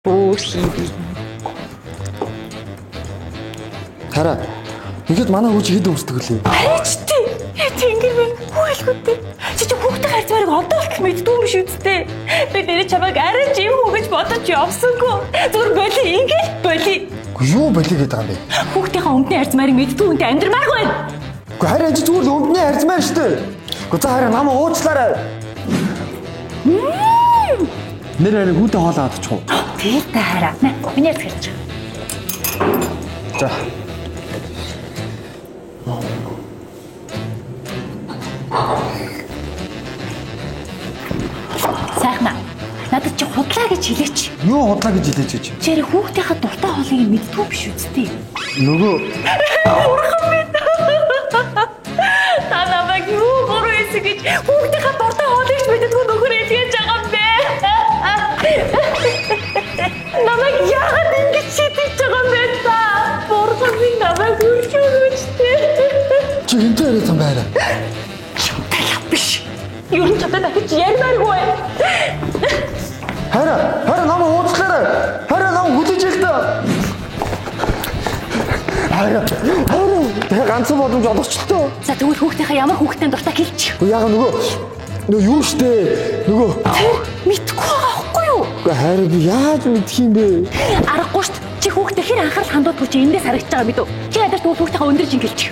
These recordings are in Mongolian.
Өөр хийе. Хараа. Ингээд манай хүүч хэд өмсдөг лээ. Хайчтэй. Тэнгэр минь хүүйлгүүтэй. Чи хүүхдээ харж байгааг одоо их мэддгүй юм шүү дээ. Би нэрээ чамайг арай ч юм уу гэж бодож явсангүй. Зүгээр боли ингээд боли. Юу болий гэдэг юм бэ? Хүүхдийнхээ өмдний харьцмаарыг мэддгүй үнтэй амьдрмааргүй. Гэхдээ хараа чи зүгээр л өмдний харьцмаар штэ. Гэхдээ за хараа намайг уучлаарай. Нэр хүүтэй хоолоо авчих уу? Тэр та хараа. Миний ярь хэлж. За. Сайхна. Надад чи худлаа гэж хэлээч. Юу худлаа гэж хэлээч гэж. Чи хүүхдийнхээ дуртай хоолыг мэддгүй биш үсттэй. Нөгөө Та намайг юу буруу хийсэн гэж хүүхдийнхээ дуртай хоолыг ч мэддгүй нөхөр хэлгээж байгаа юм бэ? Намайг яагаад ингэж шийдэж байгаа юм бэ та? Бурхан минь намайг өршөөлөжтэй. чи хинтээ яриад юм байна. Чамтай биш. Юу ч одоо дахиж ярмааргүй. Хараа намайг уучлаарай. Хараа намайг хүлээж ил та. Хараа ганцхан боломж олгочлоо. За тэгвэл хүүхдийнхээ ямар хүүхдтэй дуртай хэлчих. Яг нөгөө юу штэ. Нөгөө Мэдгүй байгаа байхгүй юу? хараа би яаж мэдх юм бэ? Аргагүй шүү дээ. Чи хүүхдээ хэр анхаарал хандуулдаг чи эндээс харагдаж байгаа мэдв. Чи ядаж хүүхдийнхээ өндөр жингэлчих.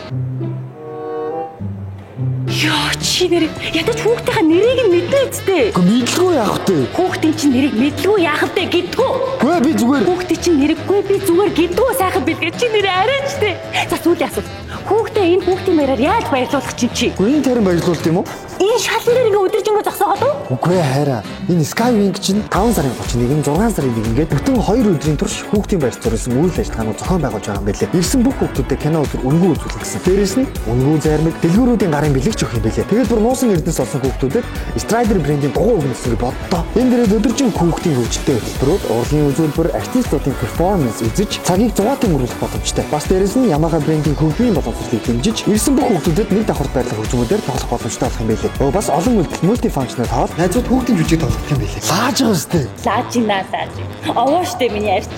Яа чи нэр ядаж хүүхдийнхээ нэрийг нь мэднэ үсттэй. Гэхдээ мэдлгүй яах вэ? Хүүхдийн чинь нэрийг мэдлгүй яах вэ гэдгүү. Гүй би зүгээр Хүүхдийн чинь нэрэггүй би зүгээр гэдгүү сайхан бэлгээ чи нэр арайч дээ. За сүүлийн асуулт. Хүүхдээ энэ хүүхдийн баяраар яаж баярлуулах чинь чи? гүн тарин баярлуулт юм уу? Энэ шалан дээр ингээ өдөржингөө зогсоогоод уу? Үгүй хараа. Энэ Skywing чинь 5 сарын 31, 6 сарын 1 ингээд бүтэн 2 өдрийн турш хүүхдийн баяр зориулсан үйл ажиллагаанууд зохион байгуулж байгаа юм билээ. Ирсэн бүх хүүхдүүдэд кино үзэр үнгүй үзүүлэх гэсэн. Дээрээс нь үнгүй зармаг дэлгүүрүүдийн гарын бэлэгч өгөх юм билээ. Тэгээд бүр нуусан эрдэнэс олсон хүүхдүүдэд Strider брендийн дугуй өгнө гэсэн боддоо. Энэ дээрээ өдөржин хүүхдийн хөгжөлтэй хөтөлбөрүүд, урлагийн үзүүлбэр, артистуудын перформанс үзэж цагийг зугаатан өнгөрүүлэх боломжтой. Бас дээрээс нь Yamaha брендийн хөгжмийн боломжтой дэмжиж ирсэн бүх хүүхдүүдэд нэг давхар байрлал хөгжмөдөр тоглох боломжтой болох юм билээ. Бас олон мультифункшнал хоол найзууд хүүхдийн жүжиг тоглох юм билээ. Лааж байгаа шүү дээ. Лааж инаа сааж. Овоо штэ миний ярьж.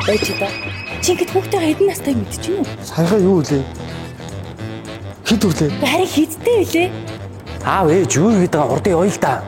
Ой чи та. Чи гэд хүүхдээ хэдэн настай мэдчихэв үү? Саяхан юу үлээ? Хэд үрлээ? Харин хидтэй үлээ. Аав ээж юу гэдэг урдын ойл та.